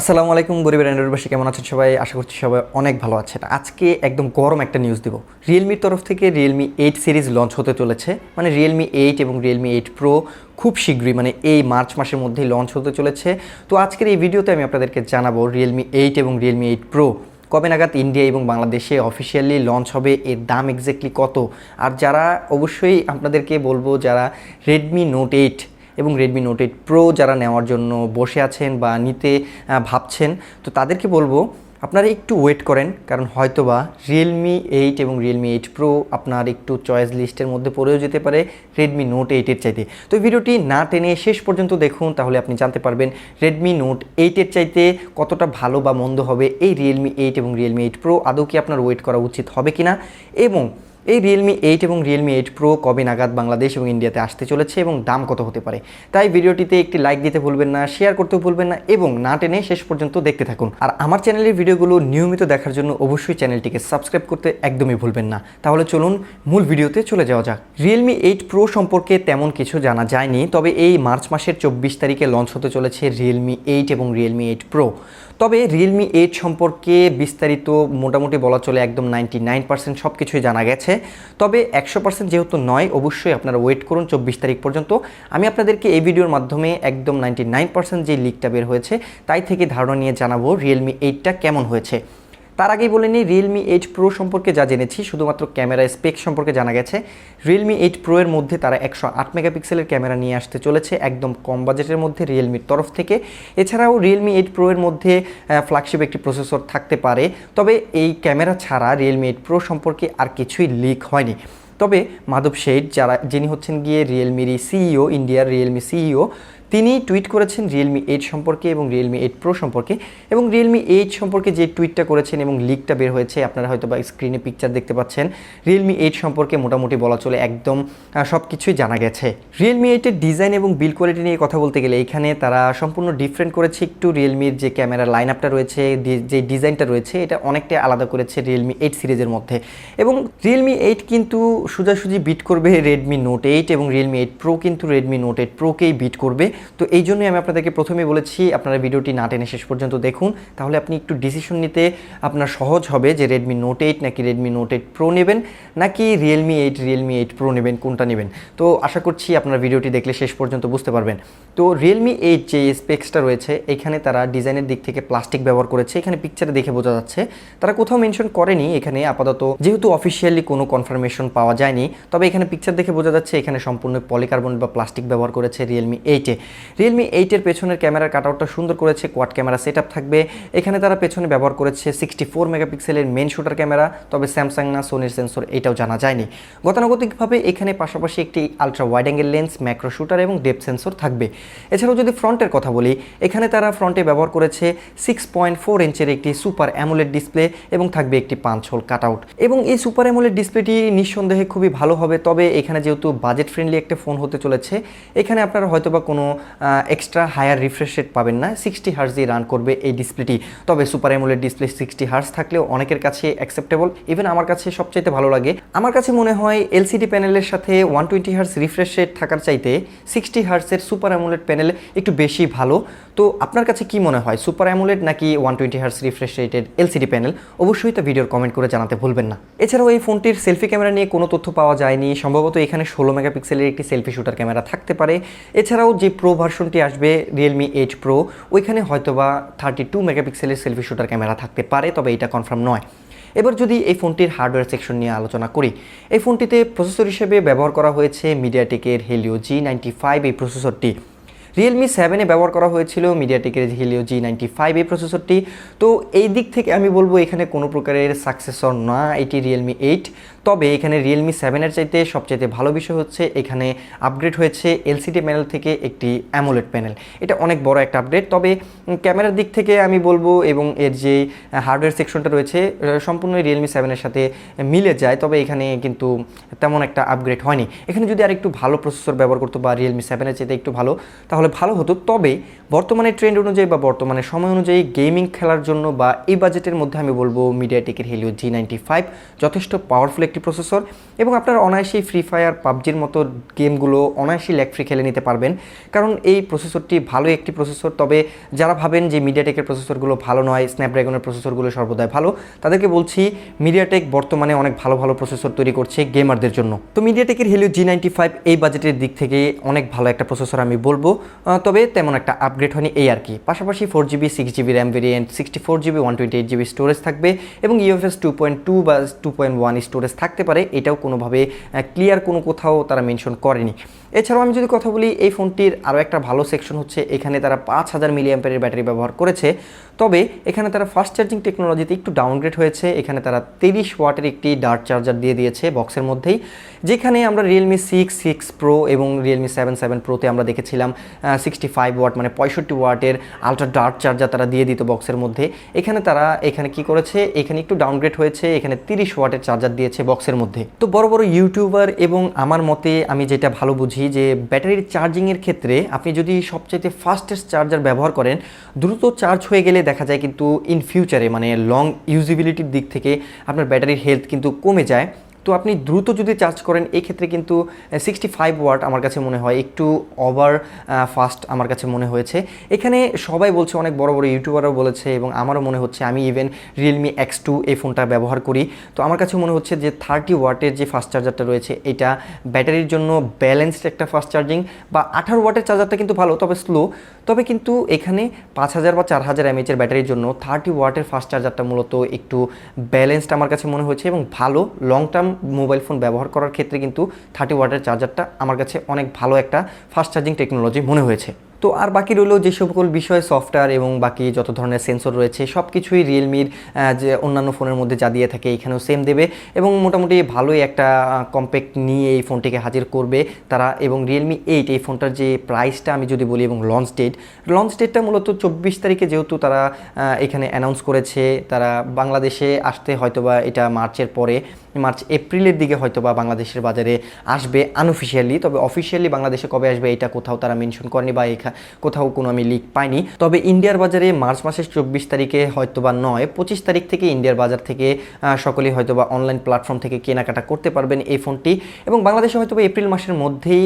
আসসালামু আলাইকুম গরিবের অ্যান্ড্রয়েডবাসী, কেমন আছেন সবাই? আশা করছি সবাই অনেক ভালো আছেন। আজকে একদম গরম একটা নিউজ দিব। রিয়েলমির তরফ থেকে রিয়েলমি 8 সিরিজ লঞ্চ হতে চলেছে, মানে রিয়েলমি 8 এবং রিয়েলমি 8 প্রো খুব শীঘ্রই, মানে এই মার্চ মাসের মধ্যেই লঞ্চ হতে চলেছে। তো আজকের এই ভিডিওতে আমি আপনাদেরকে জানাবো রিয়েলমি 8 এবং রিয়েলমি 8 প্রো কবে নাগাদ ইন্ডিয়া এবং বাংলাদেশে অফিসিয়ালি লঞ্চ হবে, এর দাম এক্স্যাক্টলি কত। আর যারা অবশ্যই আপনাদেরকে বলবো, যারা রেডমি নোট 8 এবং রেডমি নোট 8 প্রো যারা নেওয়ার জন্য বসে আছেন বা নিতে ভাবছেন, তো তাদেরকে বলবো আপনারা একটু ওয়েট করেন, কারণ হয়তোবা রিয়েলমি 8 এবং রিয়েলমি 8 প্রো আপনার একটু চয়েস লিস্টের মধ্যে পড়েও যেতে পারে রেডমি নোট 8-এর চাইতে। তো ভিডিওটি না টেনে শেষ পর্যন্ত দেখুন, তাহলে আপনি জানতে পারবেন রেডমি নোট 8-এর চাইতে কতটা ভালো বা মন্দ হবে এই রিয়েলমি 8 এবং রিয়েলমি 8 প্রো। আদৌ কি আপনার ওয়েট করা উচিত হবে কিনা, এবং এই রিয়েলমি 8 এবং রিয়েলমি 8 প্রো কবে নাগাদ বাংলাদেশ এবং ইন্ডিয়াতে আসতে চলেছে এবং দাম কত হতে পারে। তাই ভিডিওটিতে একটি লাইক দিতে ভুলবেন না, শেয়ার করতেও ভুলবেন না, এবং না টেনে শেষ পর্যন্ত দেখতে থাকুন। আর আমার চ্যানেলের ভিডিওগুলো নিয়মিত দেখার জন্য অবশ্যই চ্যানেলটিকে সাবস্ক্রাইব করতে একদমই ভুলবেন না। তাহলে চলুন মূল ভিডিওতে চলে যাওয়া যাক। রিয়েলমি 8 প্রো সম্পর্কে তেমন কিছু জানা যায়নি, তবে এই মার্চ মাসের 24 তারিখে লঞ্চ হতে চলেছে রিয়েলমি 8 এবং রিয়েলমি 8 প্রো। তবে রিয়েলমি 8 সম্পর্কে বিস্তারিত মোটামুটি বলা চলে একদম 99% সব কিছুই জানা গেছে। তবে 100% যেহেতু নয়, অবশ্যই আপনারা ওয়েট করুন 24 তারিখ পর্যন্ত। আমি আপনাদেরকে এই ভিডিওর মাধ্যমে একদম 99% যে লিকটা বের হয়েছে তাই থেকে ধারণা নিয়ে জানাবো রিয়েলমি 8টা কেমন হয়েছে। তার আগেই বলে নিই, রিয়েলমি 8 প্রো সম্পর্কে যা জেনেছি শুধুমাত্র ক্যামেরা স্পেক সম্পর্কে জানা গেছে। রিয়েলমি 8 প্রো এর মধ্যে তারা 108 মেগাপিক্সেলের ক্যামেরা নিয়ে আসতে চলেছে একদম কম বাজেটের মধ্যে রিয়েলমির তরফ থেকে। এছাড়াও রিয়েলমি 8 প্রো এর মধ্যে ফ্ল্যাগশিপ একটি প্রসেসর থাকতে পারে। তবে এই ক্যামেরা ছাড়া রিয়েলমি 8 প্রো সম্পর্কে আর কিছুই লিক হয়নি। তবে মাধব শেঠ, যিনি হচ্ছেন গিয়ে রিয়েলমির সিইও, ইন্ডিয়ার রিয়েলমি সিইও, তিনি টুইট করেছেন রিয়েলমি 8 সম্পর্কে এবং রিয়েলমি 8 প্রো সম্পর্কে। এবং রিয়েলমি 8 সম্পর্কে যে টুইটটা করেছেন এবং লিকটা বের হয়েছে, আপনারা হয়তো বা স্ক্রিনে পিকচার দেখতে পাচ্ছেন, রিয়েলমি 8 সম্পর্কে মোটামুটি বলা চলে একদম সব কিছুই জানা গেছে। রিয়েলমি 8-এর ডিজাইন এবং বিল্ড কোয়ালিটি নিয়ে কথা বলতে গেলে এখানে তারা সম্পূর্ণ ডিফারেন্ট করেছে একটু। রিয়েলমির যে ক্যামেরার লাইন আপটা রয়েছে, যে ডিজাইনটা রয়েছে, এটা অনেকটাই আলাদা করেছে রিয়েলমি 8 সিরিজের মধ্যে। এবং রিয়েলমি 8 কিন্তু সোজাসুজি বিট করবে রেডমি নোট 8 এবং রিয়েলমি 8 প্রো কিন্তু রেডমি নোট 8 প্রোকেই বিট করবে। তো এই জন্যই আমি আপনাদেরকে প্রথমেই বলেছি আপনারা ভিডিওটি না টেনে শেষ পর্যন্ত দেখুন, তাহলে আপনি একটু ডিসিশন নিতে আপনার সহজ হবে যে রেডমি নোট 8 নাকি রেডমি নোট 8 প্রো নেবেন, নাকি রিয়েলমি 8 প্রো নেবেন, কোনটা নেবেন। তো আশা করছি আপনারা ভিডিওটি দেখলে শেষ পর্যন্ত বুঝতে পারবেন। তো রিয়েলমি 8 যে স্পেক্সটা রয়েছে, এখানে তারা ডিজাইনের দিক থেকে প্লাস্টিক ব্যবহার করেছে, এখানে পিকচারে দেখে বোঝা যাচ্ছে। তারা কোথাও মেনশন করেনি এখানে আপাতত, যেহেতু অফিসিয়ালি কোনো কনফার্মেশন পাওয়া যায়নি। তবে এখানে পিকচার দেখে বোঝা যাচ্ছে এখানে সম্পূর্ণ পলিকার্বন বা প্লাস্টিক ব্যবহার করেছে রিয়েলমি 8-এ। রিয়েলমি 8-এর পেছনের ক্যামেরার কাটআউটটা সুন্দর করেছে, কোয়াড ক্যামেরা সেটআপ থাকবে। এখানে তারা পেছনে ব্যবহার করেছে 64 মেগাপিক্সেলের মেন শুটার ক্যামেরা, তবে স্যামসাং না সোনির সেন্সর এটাও জানা যায়নি। গতানুগতিকভাবে এখানে পাশাপাশি একটি ultra wide angle lens, macro shooter এবং ডেপথ সেন্সর থাকবে। এছাড়াও যদি ফ্রন্টের কথা বলি, এখানে তারা ফ্রন্টে ব্যবহার করেছে 6.4 ইঞ্চের একটি সুপার অ্যামোলেড ডিসপ্লে এবং থাকবে একটি পাঞ্চ হোল কাটআউট। এবং এই সুপার অ্যামোলেড ডিসপ্লেটি নিঃসন্দেহে খুবই ভালো হবে। তবে এখানে যেহেতু বাজেট ফ্রেন্ডলি একটা ফোন হতে চলেছে, এখানে আপনারা হয়তোবা কোনো এক্সট্রা হায়ার রিফ্রেশ রেট পাবেন না, 60 হার্জ দিয়ে রান করবে এই ডিসপ্লেটি। তবে সুপার অ্যামোলেড ডিসপ্লে 60 হার্জ থাকলেও অনেকের কাছে অ্যাকসেপ্টেবল, ইভেন আমার কাছে সবচাইতে ভালো লাগে। আমার কাছে মনে হয় এলসিডি প্যানেলের সাথে 120 হার্জ রিফ্রেশ রেট থাকার চাইতে 60 হার্জের সুপার অ্যামোলেড প্যানেল একটু বেশি ভালো। তো আপনার কাছে কি মনে হয়, সুপার অ্যামোলেড নাকি 120 হার্জ রিফ্রেশ রেটের এলসিডি প্যানেল? অবশ্যই তো ভিডিওর কমেন্ট করে জানাতে ভুলবেন না। এছাড়াও এই ফোনটির সেলফি ক্যামেরা নিয়ে কোনো তথ্য পাওয়া যায়নি, সম্ভবত এখানে 16 মেগাপিক্সেলের একটি সেলফি শুটার ক্যামেরা থাকতে পারে। এছাড়াও যে প্রো ভার্সনটি আসবে রিয়েলমি 8 প্রো, ওইখানে হয়তোবা 32 মেগাপিক্সেলের সেলফি শুটার ক্যামেরা থাকতে পারে, তবে এটা কনফার্ম নয়। এবার যদি এই ফোনটির হার্ডওয়্যার সেকশন নিয়ে আলোচনা করি, এই ফোনটিতে প্রসেসর হিসেবে ব্যবহার করা হয়েছে মিডিয়াটেকের হেলিও G95 এই প্রসেসরটি। রিয়েলমি 7-এ ব্যবহার করা হয়েছিল মিডিয়াটেকের হেলিও G95 এই প্রসেসরটি। তো এই দিক থেকে আমি বলবো এখানে কোনো প্রকারের সাকসেসর না এটি রিয়েলমি 8। তবে এখানে রিয়েলমি 7-এর চাইতে সবচাইতে ভালো বিষয় হচ্ছে এখানে আপগ্রেড হয়েছে এলসিডি প্যানেল থেকে একটি অ্যামোলেড প্যানেল। এটা অনেক বড় একটা আপডেট। তবে ক্যামেরার দিক থেকে আমি বলবো এবং এর যে হার্ডওয়্যার সেকশনটা রয়েছে সম্পূর্ণ রিয়েলমি 7-এর সাথে মিলে যায়। তবে এখানে কিন্তু তেমন একটা আপগ্রেড হয়নি। এখানে যদি আর একটু ভালো প্রসেসর ব্যবহার করতো বা রিয়েলমি 7-এর চাইতে একটু ভালো, তাহলে ভালো হতো। তবে বর্তমানে ট্রেন্ড অনুযায়ী বা বর্তমানে সময় অনুযায়ী গেমিং খেলার জন্য বা এই বাজেটের মধ্যে আমি বলবো মিডিয়াটেকের হেলিও G95 যথেষ্ট পাওয়ারফুল একটি একটি প্রসেসর এবং আপনারা অনায়াসেই ফ্রি ফায়ার পাবজির মতো গেমগুলো অনায়াসেই ল্যাগ ফ্রি খেলে নিতে পারবেন, কারণ এই প্রসেসরটি ভালো একটি প্রসেসর। তবে যারা ভাবেন যে মিডিয়াটেকের প্রসেসরগুলো ভালো নয়, স্ন্যাপড্রাগনের প্রসেসরগুলো সর্বদাই ভালো, তাদেরকে বলছি মিডিয়াটেক বর্তমানে অনেক ভালো ভালো প্রসেসর তৈরি করছে গেমারদের জন্য। তো মিডিয়াটেকের Helio G95 এই বাজেটের দিক থেকে অনেক ভালো একটা প্রসেসর আমি বলবো, তবে তেমন একটা আপগ্রেড হয়নি এই আর কি। পাশাপাশি 4GB 6GB RAM variant, 64GB 128GB storage থাকবে এবং UFS 2.2 বা 2.1 স্টোরেজ থাকতে পারে, এটাও কোনোভাবে ক্লিয়ার কোনো কোথাও তারা মেনশন করেনি। এছাড়াও আমি যদি কথা বলি, এই ফোনটির আরও একটা ভালো সেকশন হচ্ছে এখানে তারা 5000 মিলিঅ্যাম্পিয়ারের ব্যাটারি ব্যবহার করেছে। তবে এখানে তারা ফাস্ট চার্জিং টেকনোলজিতে একটু ডাউনগ্রেড হয়েছে। এখানে তারা 30 ওয়াটের একটি ডার্ট চার্জার দিয়ে দিয়েছে বক্সের মধ্যেই, যেখানে আমরা Realme 6 Pro এবং Realme 7 Proতে আমরা দেখেছিলাম 65 ওয়াট মানে 65 ওয়াটের আলট্রা ডার্ট চার্জার তারা দিয়ে দিত বক্সের মধ্যে। এখানে কি করেছে, এখানে একটু ডাউনগ্রেড হয়েছে, এখানে 30 ওয়াটের চার্জার দিয়েছে বক্সের মধ্যে। তো বড় বড় ইউটিউবার এবং আমার মতে আমি যেটা ভালো বুঝি যে ব্যাটারির চার্জিংয়ের ক্ষেত্রে আপনি যদি সবচাইতে ফাস্টেস্ট চার্জার ব্যবহার করেন, দ্রুত চার্জ হয়ে গেলে দেখা যায় কিন্তু ইন ফিউচারে মানে লং ইউজিবিলিটির দিক থেকে আপনার ব্যাটারির হেলথ কিন্তু কমে যায়। তো আপনি দ্রুত যদি চার্জ করেন এই ক্ষেত্রে কিন্তু 65 ওয়াট আমার কাছে মনে হয় একটু ওভার ফাস্ট আমার কাছে মনে হয়েছে। এখানে সবাই বলছে, অনেক বড় বড় ইউটিউবারও বলেছে এবং আমারও মনে হচ্ছে, আমি ইভেন Realme X2 এই ফোনটা ব্যবহার করি, তো আমার কাছে মনে হচ্ছে যে 30 ওয়াটের যে ফাস্ট চার্জারটা রয়েছে এটা ব্যাটারির জন্য ব্যালেন্সড একটা ফাস্ট চার্জিং। বা 18 ওয়াটের চার্জারটা কিন্তু ভালো, তবে স্লো, তবে কিন্তু এখানে 5000 বা 4000 mAh ব্যাটারির জন্য 30 ওয়াটের ফাস্ট চার্জারটা মূলত একটু ব্যালেন্সড আমার কাছে মনে হয়েছে এবং ভালো লং টার্ম মোবাইল ফোন ব্যবহার করার ক্ষেত্রে কিন্তু 30 ওয়াটের চার্জারটা আমার কাছে অনেক ভালো একটা ফাস্ট চার্জিং টেকনোলজি মনে হয়েছে। তো আর বাকি রইল যে সকল বিষয় সফটওয়্যার এবং বাকি যত ধরনের সেন্সর রয়েছে সব কিছুই রিয়েলমির যে অন্যান্য ফোনের মধ্যে যা দিয়ে থাকে এখানেও সেম দেবে এবং মোটামুটি ভালোই একটা কম্প্যাক্ট নিয়ে এই ফোনটিকে হাজির করবে তারা। এবং Realme 8 এই ফোনটার যে প্রাইসটা আমি যদি বলি এবং লঞ্চ ডেটটা মূলত 24 তারিখে যেহেতু তারা এখানে অ্যানাউন্স করেছে, তারা বাংলাদেশে আসতে হয়তোবা এটা মার্চের পরে, মার্চ এপ্রিলের দিকে হয়তোবা বাংলাদেশের বাজারে আসবে আনঅফিশিয়ালি। তবে অফিশিয়ালি বাংলাদেশে কবে আসবে এটা কোথাও তারা মেনশন করেনি বা কোথাও কোনো আমি লিক পাইনি। তবে ইন্ডিয়ার বাজারে মার্চ মাসের 24 তারিখে হয়তোবা নয়, 25 তারিখ থেকে ইন্ডিয়ার বাজার থেকে সকলেই হয়তোবা অনলাইন প্ল্যাটফর্ম থেকে কেনাকাটা করতে পারবেন এই ফোনটি। এবং বাংলাদেশে হয়তোবা এপ্রিল মাসের মধ্যেই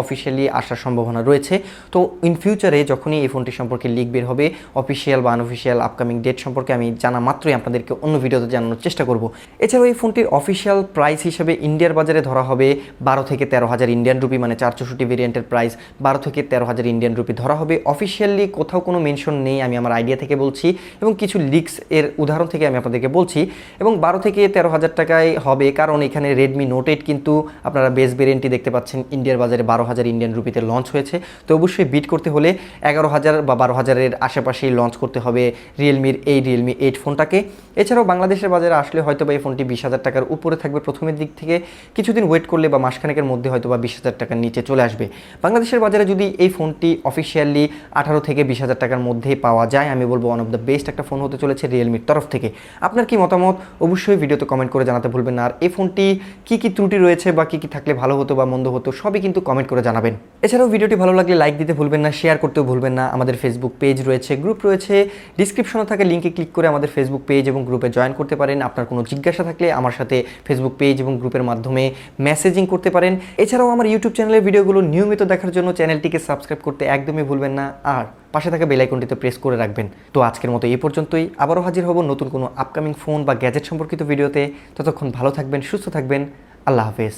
অফিশিয়ালি আসার সম্ভাবনা রয়েছে। তো ইন ফিউচারে যখনই এই ফোনটি সম্পর্কে লিক বের হবে, অফিশিয়াল বা আনঅফিশিয়াল আপকামিং ডেট সম্পর্কে আমি জানা মাত্রই আপনাদেরকে অন্য ভিডিওতে জানানোর চেষ্টা করব। এছাড়াও এই ফোনটির অফিশিয়াল প্রাইস হিসেবে ইন্ডিয়ার বাজারে ধরা হবে 12 থেকে 13,000 ইন্ডিয়ান রুপি, মানে 464 ভেরিয়েন্টের প্রাইস 12 থেকে 13,000 ইন্ডিয়ান রুপি ধরা হবে। অফিশিয়ালি কোথাও কোনো মেনশন নেই, আমি আমার আইডিয়া থেকে বলছি এবং কিছু লিক্স এর উদাহরণ থেকে আমি আপনাদেরকে বলছি। এবং 12 থেকে 13,000 টাকায় হবে, কারণ এখানে Redmi Note 8 কিন্তু আপনারা বেস ভেরিয়েন্টটি দেখতে পাচ্ছেন ইন্ডিয়ার বাজারে 12,000 ইন্ডিয়ান রুপিতে লঞ্চ হয়েছে। তো অবশ্যই বিট করতে হলে 11,000 বা 12,000-এর আশেপাশেই লঞ্চ করতে হবে এই Realme 8 ফোনটাকে। এছাড়াও বাংলাদেশের বাজারে আসলে হয়তো বা এই ফোনটি 20,000 টাকার উপরে থাকবে প্রথমের দিক থেকে, কিছুদিন ওয়েট করলে বা মাসখানেকের মধ্যে হয়তো বা 20,000 টাকার নিচে চলে আসবে। বাংলাদেশের বাজারে যদি এই ফোনটি অফিশিয়ালি 18 থেকে 20,000 টাকার মধ্যে পাওয়া যায়, আমি বলবো ওয়ান অফ দ্য বেস্ট একটা ফোন হতে চলেছে রিয়েলমির তরফ থেকে। আপনার কি মতামত অবশ্যই ভিডিওতে কমেন্ট করে জানাতে ভুলবেন না। আর এই ফোনটি কি ত্রুটি রয়েছে বা কি থাকলে ভালো হতো বা মন্দ হতো সবই কিন্তু কমেন্ট করে জানাবেন। এছাড়াও ভিডিওটি ভালো লাগলে লাইক দিতে ভুলবেন না, শেয়ার করতেও ভুলবেন না। আমাদের ফেসবুক পেজ রয়েছে, গ্রুপ রয়েছে, ডিসক্রিপশনে থাকা লিঙ্কে ক্লিক করে আমাদের ফেসবুক পেজ এবং গ্রুপে জয়েন করতে পারেন। আপনার কোনো জিজ্ঞাসা থাকলে আমার সাথে ফেসবুক পেজ এবং গ্রুপের মাধ্যমে মেসেজিং করতে পারেন। এছাড়াও আমার ইউটিউব চ্যানেলের ভিডিওগুলো নিয়মিত দেখার জন্য চ্যানেলটিকে সাবস্ক্রাইব করতে একদমই ভুলবেন না, আর পাশে থাকা বেল আইকনটিতে প্রেস করে রাখবেন। তো আজকের মতো এই পর্যন্তই, আবারও হাজির হব নতুন কোনো আপকামিং ফোন বা গ্যাজেট সম্পর্কিত ভিডিওতে। ততক্ষণ ভালো থাকবেন, সুস্থ থাকবেন, আল্লাহ হাফেজ।